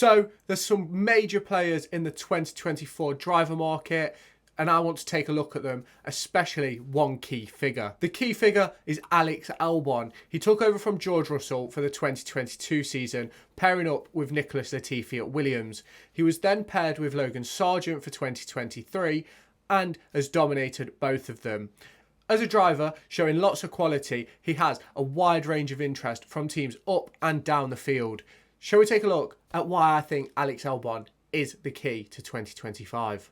So there's some major players in the 2024 driver market, and I want to take a look at them, especially one key figure. The key figure is Alex Albon. He took over from George Russell for the 2022 season, pairing up with Nicholas Latifi at Williams. He was then paired with Logan Sargent for 2023 and has dominated both of them. As a driver, showing lots of quality, he has a wide range of interest from teams up and down the field. Shall we take a look at why I think Alex Albon is the key to 2025?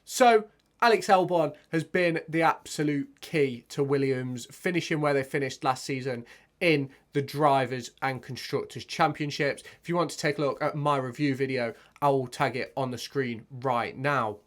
So, Alex Albon has been the absolute key to Williams finishing where they finished last season in the Drivers and Constructors Championships. If you want to take a look at my review video, I will tag it on the screen right now.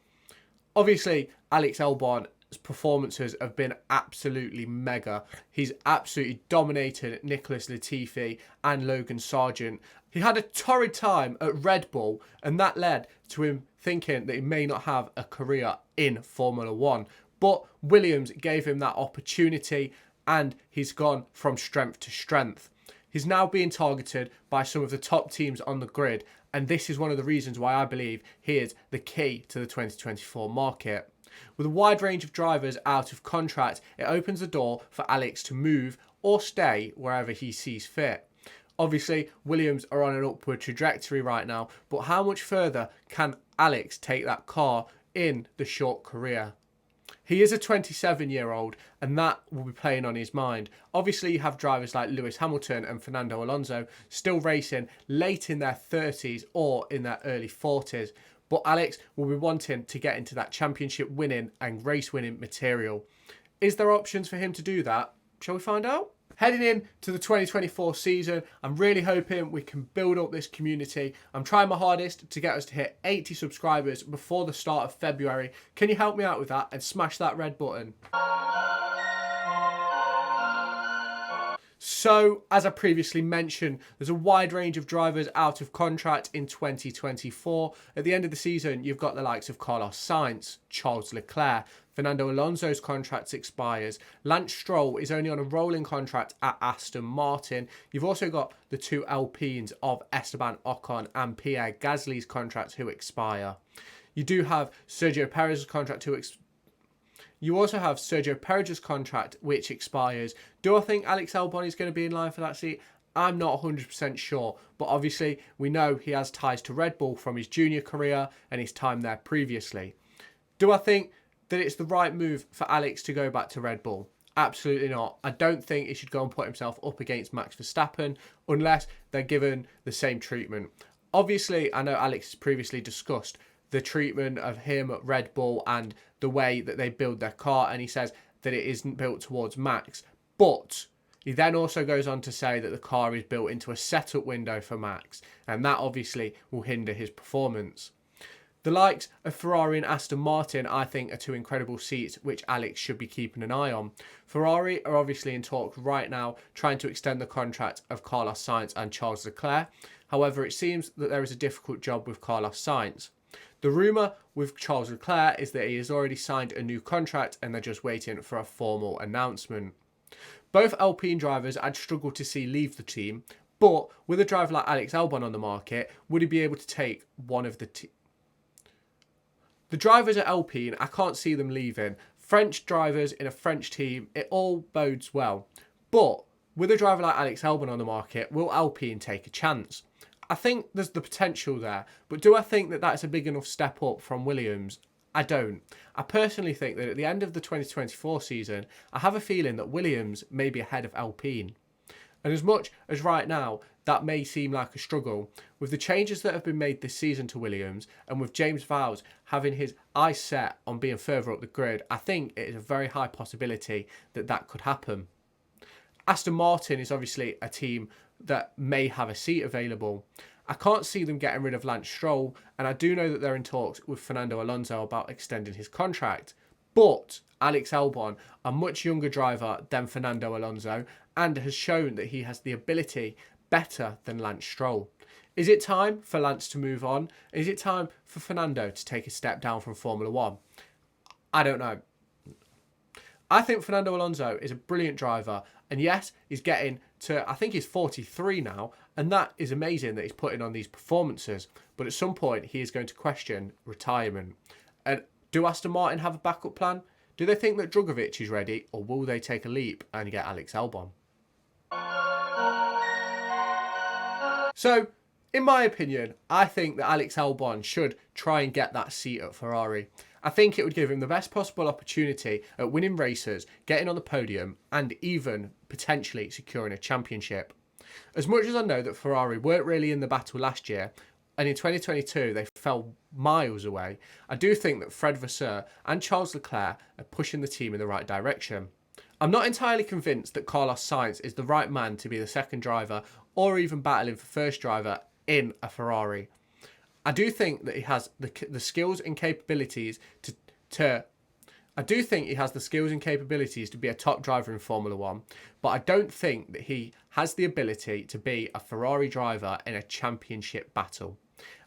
Obviously, Alex Albon's performances have been absolutely mega. He's absolutely dominated Nicholas Latifi and Logan Sargent. He had a torrid time at Red Bull, and that led to him thinking that he may not have a career in Formula One. But Williams gave him that opportunity, and he's gone from strength to strength. He's now being targeted by some of the top teams on the grid, and this is one of the reasons why I believe he is the key to the 2024 market. With a wide range of drivers out of contract, it opens the door for Alex to move or stay wherever he sees fit. Obviously, Williams are on an upward trajectory right now, but how much further can Alex take that car in the short career? He is a 27-year-old, and that will be playing on his mind. Obviously, you have drivers like Lewis Hamilton and Fernando Alonso still racing late in their 30s or in their early 40s. But Alex will be wanting to get into that championship winning and race winning material. Is there options for him to do that? Shall we find out? Heading in to the 2024 season, I'm really hoping we can build up this community. I'm trying my hardest to get us to hit 80 subscribers before the start of February. Can you help me out with that and smash that red button? So, as I previously mentioned, there's a wide range of drivers out of contract in 2024. At the end of the season, you've got the likes of Carlos Sainz, Charles Leclerc, Fernando Alonso's contract expires. Lance Stroll is only on a rolling contract at Aston Martin. You've also got the two Alpines of Esteban Ocon and Pierre Gasly's contracts who expire. You do have Sergio Perez's contract You also have Sergio Perez's contract, which expires. Do I think Alex Albon is going to be in line for that seat? I'm not 100% sure, but obviously we know he has ties to Red Bull from his junior career and his time there previously. Do I think that it's the right move for Alex to go back to Red Bull? Absolutely not. I don't think he should go and put himself up against Max Verstappen unless they're given the same treatment. Obviously, I know Alex has previously discussed the treatment of him at Red Bull and the way that they build their car, and he says that it isn't built towards Max. But he then also goes on to say that the car is built into a setup window for Max, and that obviously will hinder his performance. The likes of Ferrari and Aston Martin, I think, are two incredible seats which Alex should be keeping an eye on. Ferrari are obviously in talks right now, trying to extend the contract of Carlos Sainz and Charles Leclerc. However, it seems that there is a difficult job with Carlos Sainz. The rumour with Charles Leclerc is that he has already signed a new contract and they're just waiting for a formal announcement. Both Alpine drivers I'd struggle to see leave the team, but with a driver like Alex Albon on the market, would he be able to take one of the drivers at Alpine? I can't see them leaving. French drivers in a French team, it all bodes well. But with a driver like Alex Albon on the market, will Alpine take a chance? I think there's the potential there, but do I think that that's a big enough step up from Williams? I don't. I personally think that at the end of the 2024 season, I have a feeling that Williams may be ahead of Alpine. And as much as right now that may seem like a struggle, with the changes that have been made this season to Williams and with James Vowles having his eyes set on being further up the grid, I think it is a very high possibility that that could happen. Aston Martin is obviously a team that may have a seat available. I can't see them getting rid of Lance Stroll, and I do know that they're in talks with Fernando Alonso about extending his contract. But Alex Albon, a much younger driver than Fernando Alonso, and has shown that he has the ability better than Lance Stroll. Is it time for Lance to move on? Is it time for Fernando to take a step down from Formula One? I don't know. I think Fernando Alonso is a brilliant driver, And yes, he's getting to, I think he's 43 now, and that is amazing that he's putting on these performances. But at some point, he is going to question retirement. And do Aston Martin have a backup plan? Do they think that Drugovich is ready, or will they take a leap and get Alex Albon? So, in my opinion, I think that Alex Albon should try and get that seat at Ferrari. I think it would give him the best possible opportunity at winning races, getting on the podium, and even potentially securing a championship. As much as I know that Ferrari weren't really in the battle last year, and in 2022 they fell miles away, I do think that Fred Vasseur and Charles Leclerc are pushing the team in the right direction. I'm not entirely convinced that Carlos Sainz is the right man to be the second driver or even battling for first driver in a Ferrari. I do think that he has the skills and capabilities to be a top driver in Formula 1, but I don't think that he has the ability to be a Ferrari driver in a championship battle.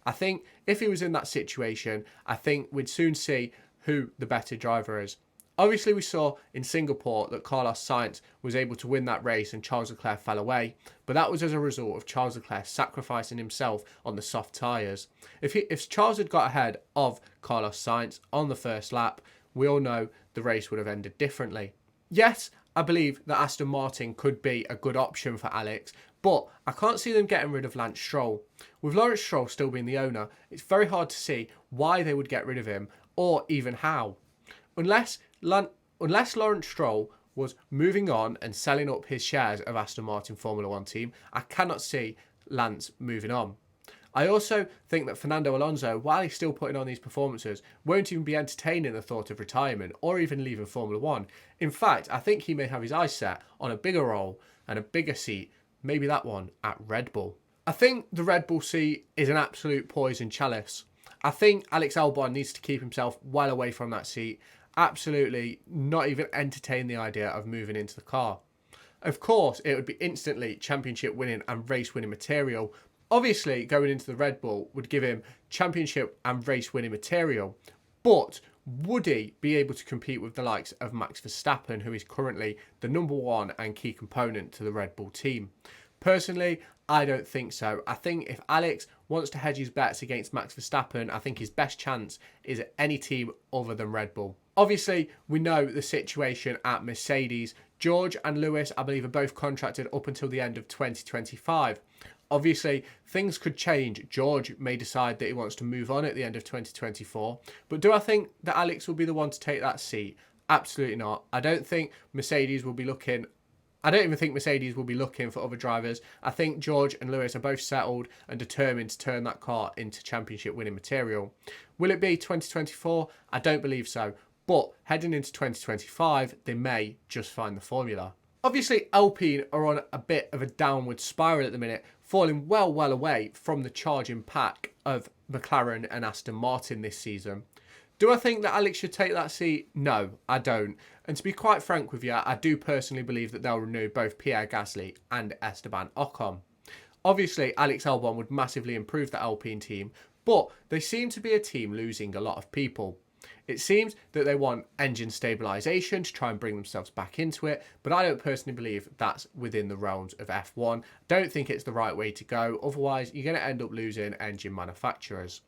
I think if he was in that situation, I think we'd soon see who the better driver is. Obviously, we saw in Singapore that Carlos Sainz was able to win that race and Charles Leclerc fell away, but that was as a result of Charles Leclerc sacrificing himself on the soft tyres. If Charles had got ahead of Carlos Sainz on the first lap, we all know the race would have ended differently. Yes, I believe that Aston Martin could be a good option for Alex, but I can't see them getting rid of Lance Stroll. With Lawrence Stroll still being the owner, it's very hard to see why they would get rid of him, or even how. Unless Lawrence Stroll was moving on and selling up his shares of Aston Martin Formula 1 team, I cannot see Lance moving on. I also think that Fernando Alonso, while he's still putting on these performances, won't even be entertaining the thought of retirement or even leaving Formula 1. In fact, I think he may have his eyes set on a bigger role and a bigger seat, maybe that one at Red Bull. I think the Red Bull seat is an absolute poison chalice. I think Alex Albon needs to keep himself well away from that seat. Absolutely not even entertain the idea of moving into the car. Of course, it would be instantly championship winning and race winning material. Obviously, going into the Red Bull would give him championship and race winning material. But would he be able to compete with the likes of Max Verstappen, who is currently the number one and key component to the Red Bull team? Personally, I don't think so. I think if Alex wants to hedge his bets against Max Verstappen, I think his best chance is at any team other than Red Bull. Obviously, we know the situation at Mercedes. George and Lewis, I believe, are both contracted up until the end of 2025. Obviously, things could change. George may decide that he wants to move on at the end of 2024. But do I think that Alex will be the one to take that seat? Absolutely not. I don't think Mercedes will be looking... I don't even think Mercedes will be looking for other drivers. I think George and Lewis are both settled and determined to turn that car into championship winning material. Will it be 2024? I don't believe so. But heading into 2025, they may just find the formula. Obviously, Alpine are on a bit of a downward spiral at the minute, falling well away from the charging pack of McLaren and Aston Martin this season. Do I think that Alex should take that seat? No, I don't. And to be quite frank with you, I do personally believe that they'll renew both Pierre Gasly and Esteban Ocon. Obviously, Alex Albon would massively improve the Alpine team, but they seem to be a team losing a lot of people. It seems that they want engine stabilisation to try and bring themselves back into it, but I don't personally believe that's within the realms of F1. Don't think it's the right way to go, otherwise you're going to end up losing engine manufacturers.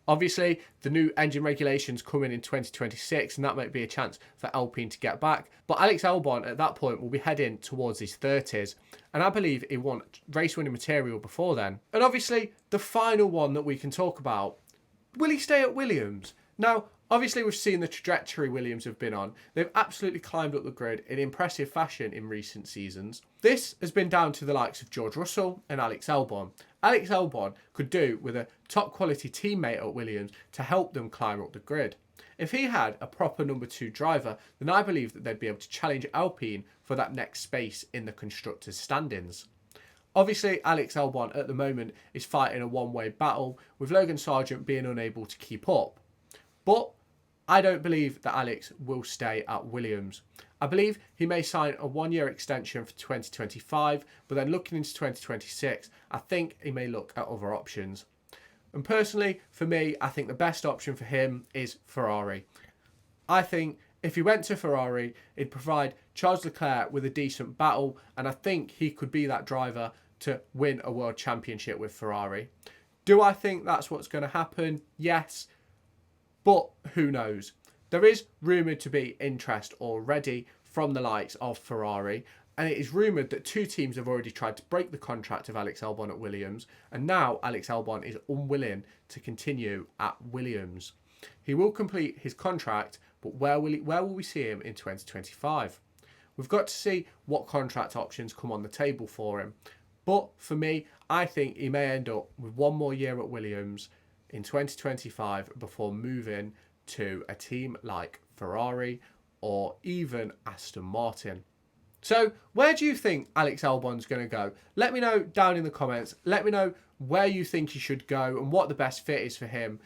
Obviously, the new engine regulations come in 2026, and that might be a chance for Alpine to get back. But Alex Albon at that point will be heading towards his 30s, and I believe he wants race-winning material before then. And obviously, the final one that we can talk about, will he stay at Williams? Now, obviously, we've seen the trajectory Williams have been on. They've absolutely climbed up the grid in impressive fashion in recent seasons. This has been down to the likes of George Russell and Alex Albon. Alex Albon could do with a top quality teammate at Williams to help them climb up the grid. If he had a proper number 2 driver, then I believe that they'd be able to challenge Alpine for that next space in the constructors' standings. Obviously, Alex Albon at the moment is fighting a one-way battle, with Logan Sargent being unable to keep up. But I don't believe that Alex will stay at Williams. I believe he may sign a 1-year extension for 2025, but then looking into 2026, I think he may look at other options. And personally, for me, I think the best option for him is Ferrari. I think If he went to Ferrari, it'd provide Charles Leclerc with a decent battle, and I think he could be that driver to win a world championship with Ferrari. Do I think that's what's going to happen? Yes, but who knows? There is rumoured to be interest already from the likes of Ferrari, and it is rumoured that two teams have already tried to break the contract of Alex Albon at Williams, and now Alex Albon is unwilling to continue at Williams. He will complete his contract, but where will we see him in 2025? We've got to see what contract options come on the table for him. But for me, I think he may end up with one more year at Williams in 2025 before moving to a team like Ferrari or even Aston Martin. So where do you think Alex Albon's going to go? Let me know down in the comments. Let me know where you think he should go and what the best fit is for him.